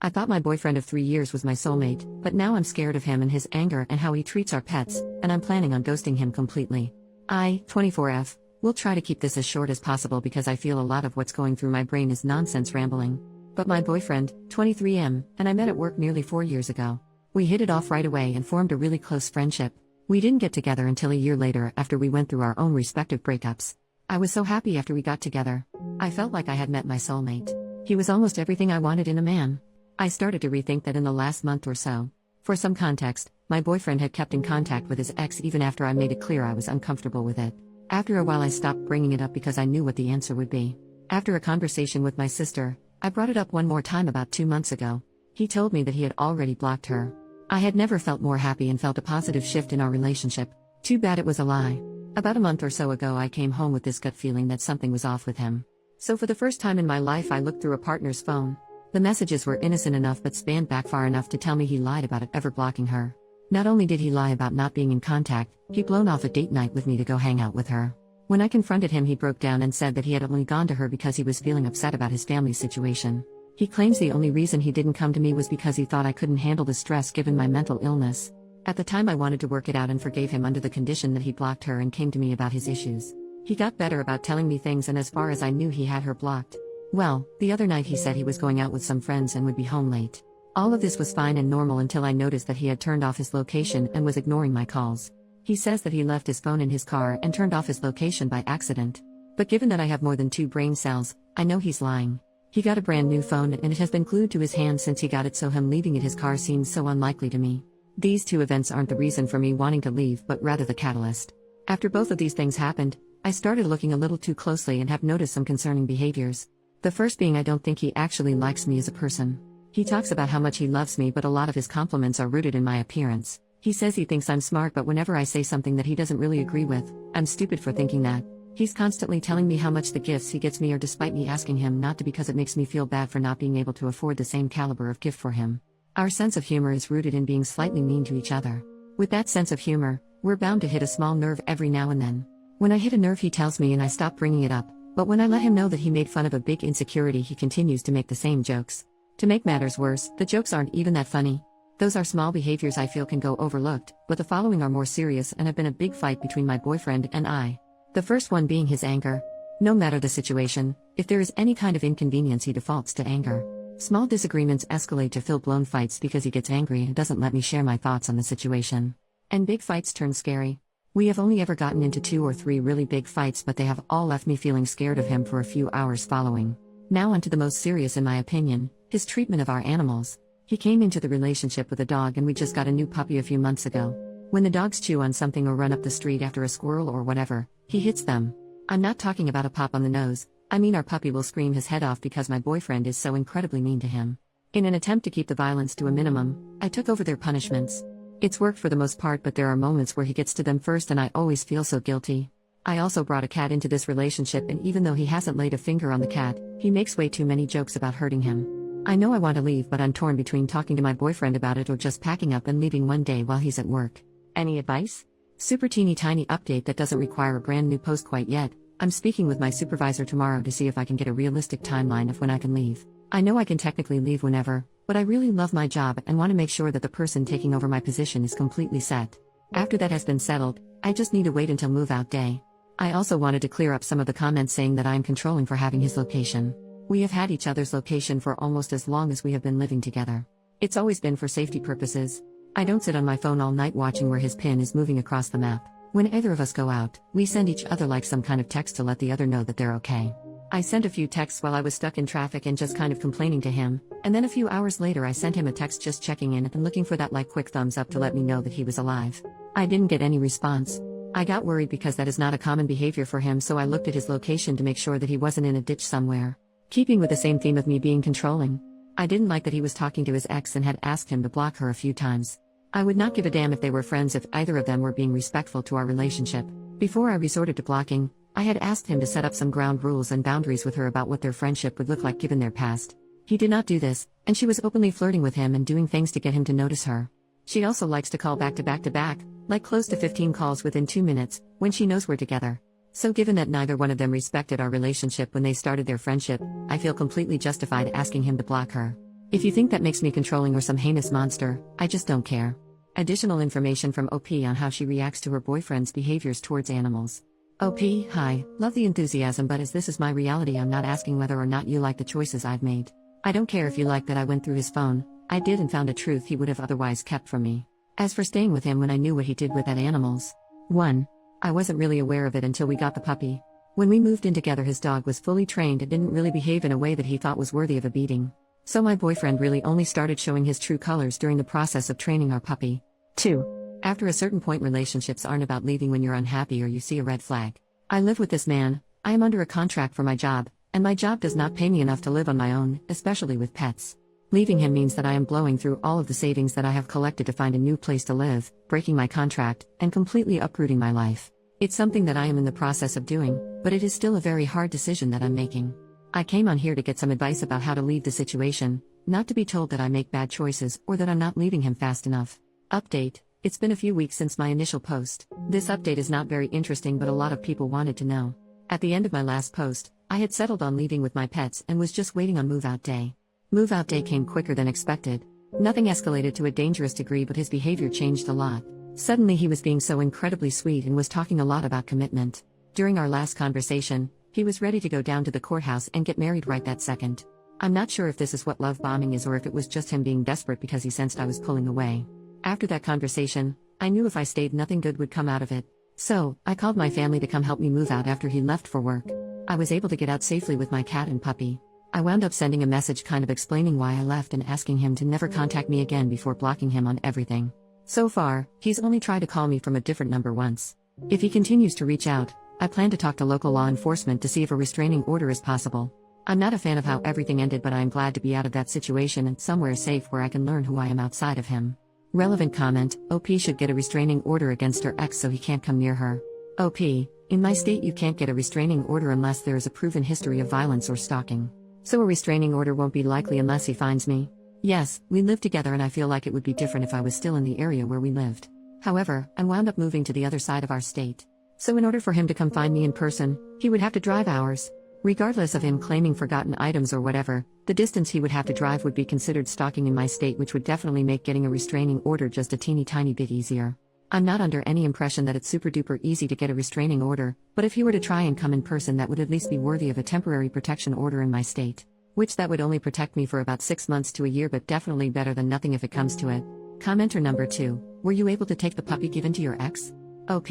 I thought my boyfriend of 3 years was my soulmate, but now I'm scared of him and his anger and how he treats our pets, and I'm planning on ghosting him completely. I, 24F, will try to keep this as short as possible because I feel a lot of what's going through my brain is nonsense rambling. But my boyfriend, 23M, and I met at work nearly 4 years ago. We hit it off right away and formed a really close friendship. We didn't get together until a year later after we went through our own respective breakups. I was so happy after we got together. I felt like I had met my soulmate. He was almost everything I wanted in a man. I started to rethink that in the last month or so. For some context, my boyfriend had kept in contact with his ex even after I made it clear I was uncomfortable with it. After a while I stopped bringing it up because I knew what the answer would be. After a conversation with my sister, I brought it up one more time about 2 months ago. He told me that he had already blocked her. I had never felt more happy and felt a positive shift in our relationship. Too bad it was a lie. About a month or so ago I came home with this gut feeling that something was off with him. So for the first time in my life I looked through a partner's phone. The messages were innocent enough but spanned back far enough to tell me he lied about it ever blocking her. Not only did he lie about not being in contact, he'd blown off a date night with me to go hang out with her. When I confronted him he broke down and said that he had only gone to her because he was feeling upset about his family's situation. He claims the only reason he didn't come to me was because he thought I couldn't handle the stress given my mental illness. At the time I wanted to work it out and forgave him under the condition that he blocked her and came to me about his issues. He got better about telling me things, and as far as I knew he had her blocked. Well, the other night he said he was going out with some friends and would be home late. All of this was fine and normal until I noticed that he had turned off his location and was ignoring my calls. He says that he left his phone in his car and turned off his location by accident. But given that I have more than 2 brain cells, I know he's lying. He got a brand new phone and it has been glued to his hand since he got it, so him leaving it his car seems so unlikely to me. These 2 events aren't the reason for me wanting to leave but rather the catalyst. After both of these things happened, I started looking a little too closely and have noticed some concerning behaviors. The first being I don't think he actually likes me as a person. He talks about how much he loves me, but a lot of his compliments are rooted in my appearance. He says he thinks I'm smart, but whenever I say something that he doesn't really agree with, I'm stupid for thinking that. He's constantly telling me how much the gifts he gets me are despite me asking him not to, because it makes me feel bad for not being able to afford the same caliber of gift for him. Our sense of humor is rooted in being slightly mean to each other. With that sense of humor, we're bound to hit a small nerve every now and then. When I hit a nerve he tells me and I stop bringing it up, but when I let him know that he made fun of a big insecurity he continues to make the same jokes. To make matters worse, the jokes aren't even that funny. Those are small behaviors I feel can go overlooked, but the following are more serious and have been a big fight between my boyfriend and I. The first one being his anger. No matter the situation, if there is any kind of inconvenience he defaults to anger. Small disagreements escalate to full-blown fights because he gets angry and doesn't let me share my thoughts on the situation. And big fights turn scary. We have only ever gotten into 2 or 3 really big fights, but they have all left me feeling scared of him for a few hours following. Now onto the most serious in my opinion, his treatment of our animals. He came into the relationship with a dog and we just got a new puppy a few months ago. When the dogs chew on something or run up the street after a squirrel or whatever, he hits them. I'm not talking about a pop on the nose, I mean our puppy will scream his head off because my boyfriend is so incredibly mean to him. In an attempt to keep the violence to a minimum, I took over their punishments. It's worked for the most part, but there are moments where he gets to them first and I always feel so guilty. I also brought a cat into this relationship, and even though he hasn't laid a finger on the cat, he makes way too many jokes about hurting him. I know I want to leave, but I'm torn between talking to my boyfriend about it or just packing up and leaving one day while he's at work. Any advice? Super teeny tiny update that doesn't require a brand new post quite yet. I'm speaking with my supervisor tomorrow to see if I can get a realistic timeline of when I can leave. I know I can technically leave whenever, but I really love my job and want to make sure that the person taking over my position is completely set. After that has been settled, I just need to wait until move-out day. I also wanted to clear up some of the comments saying that I am controlling for having his location. We have had each other's location for almost as long as we have been living together. It's always been for safety purposes. I don't sit on my phone all night watching where his pin is moving across the map. When either of us go out, we send each other like some kind of text to let the other know that they're okay. I sent a few texts while I was stuck in traffic and just kind of complaining to him, and then a few hours later I sent him a text just checking in and looking for that like quick thumbs up to let me know that he was alive. I didn't get any response. I got worried because that is not a common behavior for him, so I looked at his location to make sure that he wasn't in a ditch somewhere. Keeping with the same theme of me being controlling. I didn't like that he was talking to his ex and had asked him to block her a few times. I would not give a damn if they were friends if either of them were being respectful to our relationship. Before I resorted to blocking, I had asked him to set up some ground rules and boundaries with her about what their friendship would look like given their past. He did not do this, and she was openly flirting with him and doing things to get him to notice her. She also likes to call back to back to back, like close to 15 calls within 2 minutes, when she knows we're together. So given that neither one of them respected our relationship when they started their friendship, I feel completely justified asking him to block her. If you think that makes me controlling or some heinous monster, I just don't care. Additional information from OP on how she reacts to her boyfriend's behaviors towards animals. OP, hi, love the enthusiasm, but as this is my reality, I'm not asking whether or not you like the choices I've made. I don't care if you like that I went through his phone. I did and found a truth he would have otherwise kept from me. As for staying with him when I knew what he did with that animals. 1. I wasn't really aware of it until we got the puppy. When we moved in together, his dog was fully trained and didn't really behave in a way that he thought was worthy of a beating. So my boyfriend really only started showing his true colors during the process of training our puppy. 2. After a certain point, relationships aren't about leaving when you're unhappy or you see a red flag. I live with this man, I am under a contract for my job, and my job does not pay me enough to live on my own, especially with pets. Leaving him means that I am blowing through all of the savings that I have collected to find a new place to live, breaking my contract, and completely uprooting my life. It's something that I am in the process of doing, but it is still a very hard decision that I'm making. I came on here to get some advice about how to leave the situation, not to be told that I make bad choices or that I'm not leaving him fast enough. Update: it's been a few weeks since my initial post. This update is not very interesting, but a lot of people wanted to know. At the end of my last post, I had settled on leaving with my pets and was just waiting on move-out day. Move-out day came quicker than expected. Nothing escalated to a dangerous degree, but his behavior changed a lot. Suddenly he was being so incredibly sweet and was talking a lot about commitment. During our last conversation, he was ready to go down to the courthouse and get married right that second. I'm not sure if this is what love bombing is or if it was just him being desperate because he sensed I was pulling away. After that conversation, I knew if I stayed, nothing good would come out of it. So, I called my family to come help me move out after he left for work. I was able to get out safely with my cat and puppy. I wound up sending a message kind of explaining why I left and asking him to never contact me again before blocking him on everything. So far, he's only tried to call me from a different number once. If he continues to reach out, I plan to talk to local law enforcement to see if a restraining order is possible. I'm not a fan of how everything ended, but I am glad to be out of that situation and somewhere safe where I can learn who I am outside of him. Relevant comment: OP should get a restraining order against her ex so he can't come near her. OP, in my state you can't get a restraining order unless there is a proven history of violence or stalking. So a restraining order won't be likely unless he finds me. Yes, we live together and I feel like it would be different if I was still in the area where we lived. However, I wound up moving to the other side of our state. So in order for him to come find me in person, he would have to drive hours. Regardless of him claiming forgotten items or whatever, the distance he would have to drive would be considered stalking in my state, which would definitely make getting a restraining order just a teeny tiny bit easier. I'm not under any impression that it's super duper easy to get a restraining order, but if he were to try and come in person, that would at least be worthy of a temporary protection order in my state. Which that would only protect me for about 6 months to a year, but definitely better than nothing if it comes to it. Commenter number 2, were you able to take the puppy given to your ex? OP,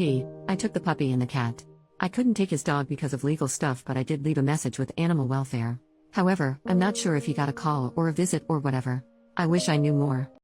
I took the puppy and the cat. I couldn't take his dog because of legal stuff, but I did leave a message with animal welfare. However, I'm not sure if he got a call or a visit or whatever. I wish I knew more.